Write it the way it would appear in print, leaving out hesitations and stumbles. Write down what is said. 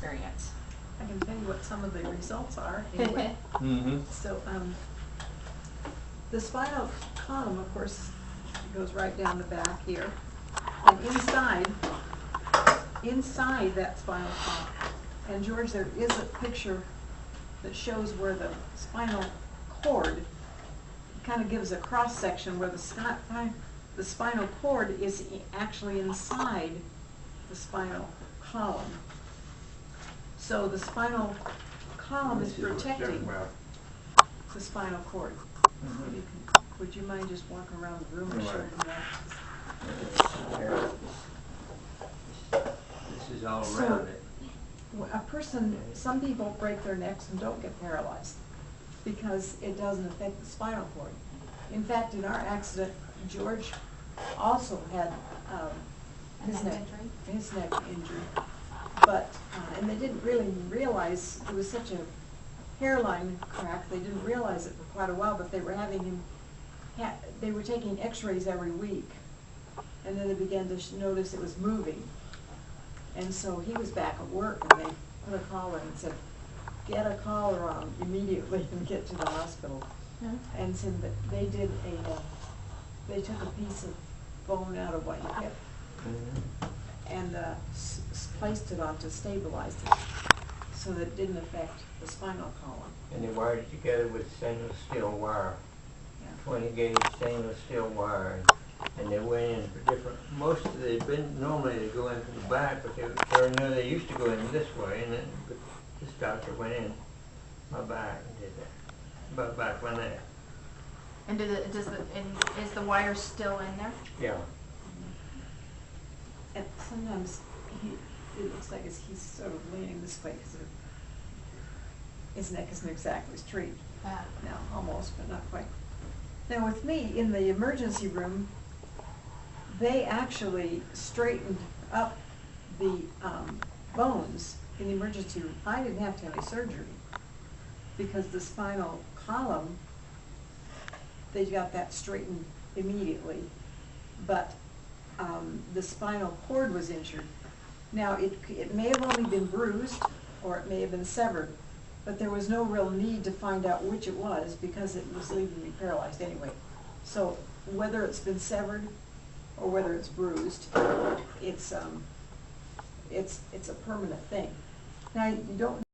experience. I can tell you what some of the results are anyway. So the spinal column, of course, goes right down the back here. And inside that spinal column, and George, there is a picture that shows where the spinal cord kind of gives a cross section where the spinal cord is actually inside the spinal column. So the spinal column is protecting the spinal cord. Would you mind just walking around the room and showing them that? This is all around it. Some people break their necks and don't get paralyzed because it doesn't affect the spinal cord. In fact, in our accident, George also had his neck injury. But, and they didn't really realize, it was such a hairline crack, they didn't realize it for quite a while, but they were having him, they were taking x-rays every week. And then they began to notice it was moving. And so he was back at work and they put a collar and said, get a collar on immediately and get to the hospital. And said that they did they took a piece of bone out of what you hip and placed it on to stabilize it so that it didn't affect the spinal column. And they wired it together with stainless steel wire, 20 gauge stainless steel wire. And they went in for different, normally they go in from the back, but they used to go in this way, and then this doctor went in my back and did that, about back my neck. And is the wire still in there? Yeah. And sometimes it looks like he's sort of leaning this way because his neck isn't exactly straight. No, almost, but not quite. Now with me, in the emergency room, they actually straightened up the bones in the emergency room. I didn't have to have any surgery because the spinal column, they got that straightened immediately. But the spinal cord was injured. Now, it may have only been bruised or it may have been severed, but there was no real need to find out which it was because it was leaving me paralyzed anyway. So whether it's been severed or whether it's bruised, it's a permanent thing. Now, you don't